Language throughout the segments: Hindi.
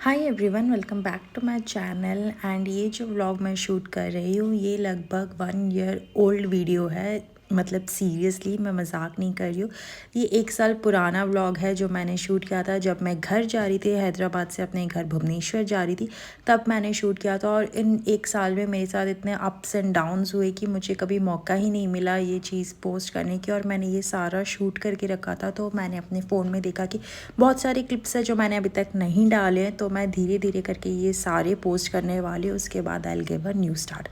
Hi everyone, welcome back to my channel. And ये जो व्लॉग मैं शूट कर रही हूँ ये लगभग 1 ईयर ओल्ड वीडियो है। मतलब सीरियसली मैं मजाक नहीं कर रही हूँ। ये 1 साल पुराना व्लॉग है जो मैंने शूट किया था जब मैं घर जा रही थी, हैदराबाद से अपने घर भुवनेश्वर जा रही थी। तब मैंने शूट किया था और इन 1 साल में मेरे साथ इतने अप्स एंड डाउन्स हुए कि मुझे कभी मौका ही नहीं मिला ये चीज़ पोस्ट करने की। और मैंने ये सारा शूट करके रखा था तो मैंने अपने फ़ोन में देखा कि बहुत सारे क्लिप्स है जो मैंने अभी तक नहीं डाले हैं, तो मैं धीरे धीरे करके ये सारे पोस्ट करने वाली हूँ। उसके बाद I give a new start.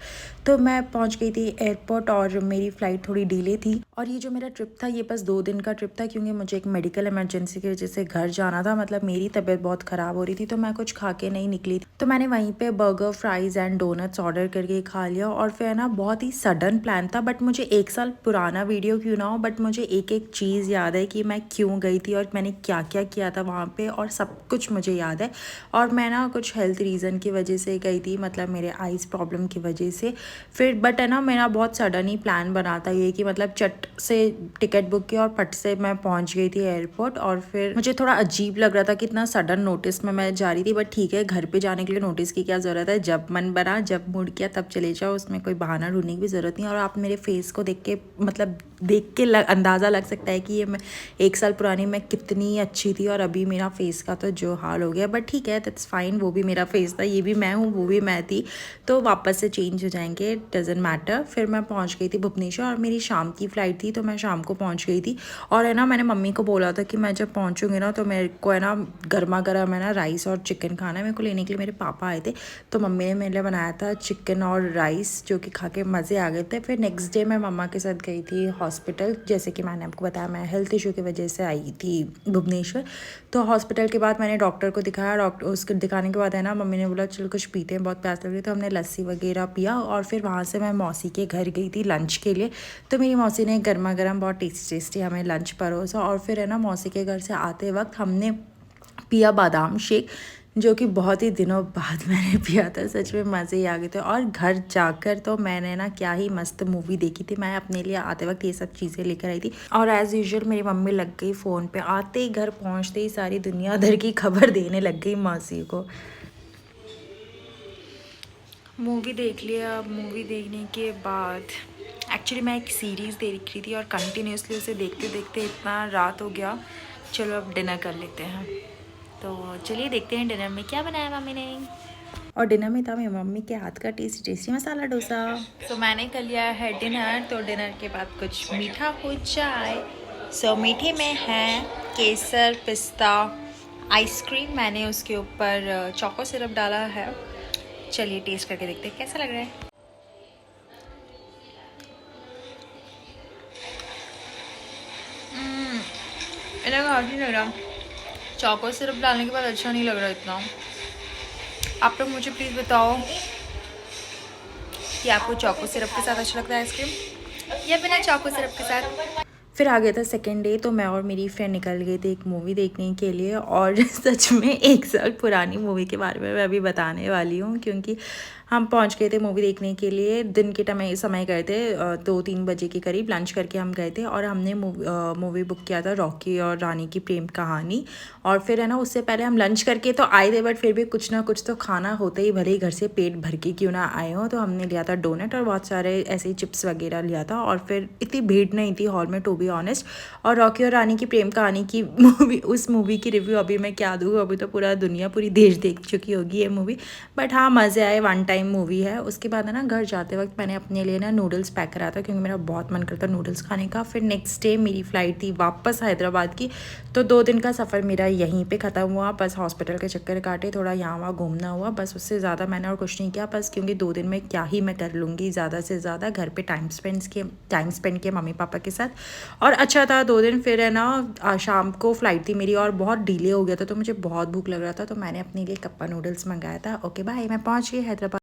तो मैं पहुँच गई थी एयरपोर्ट और मेरी फ़्लाइट थोड़ी डिले थी। और ये जो मेरा ट्रिप था ये बस 2 दिन का ट्रिप था क्योंकि मुझे एक मेडिकल इमरजेंसी की वजह से घर जाना था। मतलब मेरी तबीयत बहुत ख़राब हो रही थी तो मैं कुछ खा के नहीं निकली थी। तो मैंने वहीं पे burger, fries and donuts order करके खा लिया। और फिर ना बहुत ही सडन प्लान था, बट मुझे 1 साल पुराना वीडियो क्यों ना हो, बट मुझे एक एक चीज़ याद है कि मैं क्यों गई थी और मैंने क्या क्या किया था वहाँ पे, और सब कुछ मुझे याद है। और मैं ना कुछ हेल्थ रीज़न की वजह से गई थी, मतलब मेरे आइज़ प्रॉब्लम की वजह से। फिर बट है ना मेरा बहुत सडन ही प्लान बना था ये कि मतलब चट से टिकट बुक की और फट से मैं पहुंच गई थी एयरपोर्ट। और फिर मुझे थोड़ा अजीब लग रहा था कि इतना सडन नोटिस में मैं जा रही थी, बट ठीक है, घर पे जाने के लिए नोटिस की क्या ज़रूरत है। जब मन बना, जब मूड किया तब चले जाओ, उसमें कोई बहाना ढूंढने की भी ज़रूरत नहीं। और आप मेरे फेस को देख के मतलब देख के अंदाज़ा लग सकता है कि ये मैं 1 साल पुरानी मैं कितनी अच्छी थी और अभी मेरा फेस का तो जो हाल हो गया। बट ठीक है, दैट्स फाइन, वो भी मेरा फेस था, ये भी मैं हूँ, वो भी मैं थी, तो वापस से चेंज हो जाएंगे, डजेंट मैटर। फिर मैं पहुँच गई थी भुवनेश्वर और मेरी शाम की फ़्लाइट थी तो मैं शाम को पहुँच गई थी। और है ना मैंने मम्मी को बोला था कि मैं जब पहुँचूँगी ना तो मेरे को है ना गर्मा गर्म है ना राइस और चिकन खाना है। मेरे को लेने के लिए मेरे पापा आए थे तो मम्मी ने मेरे लिए बनाया था चिकन और राइस, जो कि खा के मज़े आ गए थे। फिर नेक्स्ट डे मैं मम्मा के साथ गई थी हॉस्पिटल। जैसे कि मैंने आपको बताया मैं हेल्थ इशू की वजह से आई थी भुवनेश्वर। तो हॉस्पिटल के बाद मैंने डॉक्टर को दिखाया। डॉक्टर उसको दिखाने के बाद है ना मम्मी ने बोला चल कुछ पीते हैं, बहुत प्यास लग रही, तो हमने लस्सी वगैरह पिया। और फिर वहाँ से मैं मौसी के घर गई थी लंच के लिए। तो मेरी मौसी ने गर्मा गर्म बहुत टेस्टी टेस्टी हमें लंच परोसा। और फिर है ना मौसी के घर से आते वक्त हमने पिया बादाम शेक, जो कि बहुत ही दिनों बाद मैंने पिया था। सच में मज़े ही आ गए थे। और घर जाकर तो मैंने ना क्या ही मस्त मूवी देखी थी। मैं अपने लिए आते वक्त ये सब चीज़ें लेकर आई थी और एज़ यूजुअल मेरी मम्मी लग गई फ़ोन पे। आते ही घर पहुंचते ही सारी दुनिया भर की खबर देने लग गई मौसी को। मूवी देख लिया। मूवी देखने के बाद एक्चुअली मैं एक सीरीज़ देख रही थी और कंटिन्यूसली उसे देखते देखते इतना रात हो गया। चलो अब डिनर कर लेते हैं। तो चलिए देखते हैं डिनर में क्या बनाया मम्मी ने। और डिनर में था मेरी मम्मी के हाथ का टेस्टी टेस्टी मसाला डोसा। तो मैंने कर लिया है डिनर। तो डिनर के बाद कुछ मीठा हो जाए। सो मीठे में है केसर, पिस्ता, आइसक्रीम। मैंने उसके ऊपर चोको सिरप डाला है। चलिए टेस्ट करके देखते हैं कैसा लग रहा है। इतना खास नहीं लग रहा। चोको सिरप डालने के बाद अच्छा नहीं लग रहा इतना। आप लोग मुझे प्लीज़ बताओ कि आपको चोको सिरप के साथ अच्छा लगता है आइसक्रीम या बिना चोको सिरप के साथ। फिर आ गया था सेकेंड डे तो मैं और मेरी फ्रेंड निकल गए थे एक मूवी देखने के लिए। और सच में 1 साल पुरानी मूवी के बारे में मैं अभी बताने वाली हूँ क्योंकि हम पहुँच गए थे मूवी देखने के लिए। दिन के समय गए थे 2-3 बजे के करीब लंच करके हम गए थे। और हमने मूवी बुक किया था रॉकी और रानी की प्रेम कहानी। और फिर है ना उससे पहले हम लंच करके तो आए थे, बट फिर भी कुछ ना कुछ तो खाना होता ही, भले ही घर से पेट भर के क्यों ना आए हो। तो हमने लिया था डोनट और बहुत सारे ऐसे ही चिप्स वगैरह लिया था। और फिर इतनी भीड़ नहीं थी हॉल में टू बी ऑनेस्ट। और रॉकी और रानी की प्रेम कहानी की मूवी, उस मूवी की रिव्यू अभी मैं क्या दूँ, अभी तो पूरा दुनिया पूरी देश देख चुकी होगी ये मूवी। बट हाँ मज़े आए, वन टाइम मूवी है। उसके बाद है ना घर जाते वक्त मैंने अपने लिए ना नूडल्स पैक करा था क्योंकि मेरा बहुत मन करता नूडल्स खाने का। फिर नेक्स्ट डे मेरी फ़्लाइट थी वापस हैदराबाद की। तो 2 दिन का सफ़र मेरा यहीं पे ख़त्म हुआ। बस हॉस्पिटल के चक्कर काटे, थोड़ा यहाँ वहाँ घूमना हुआ, बस उससे ज़्यादा मैंने और कुछ नहीं किया। बस क्योंकि 2 दिन में क्या ही मैं कर लूँगी ज़्यादा से ज़्यादा, घर पे टाइम स्पेंड किया मम्मी पापा के साथ। और अच्छा था 2 दिन। फिर है ना शाम को फ़्लाइट थी मेरी और बहुत डिले हो गया था तो मुझे बहुत भूख लग रहा था तो मैंने अपने लिए कप्पा नूडल्स मंगाया था। ओके बाय, मैं पहुँच गई हैदराबाद।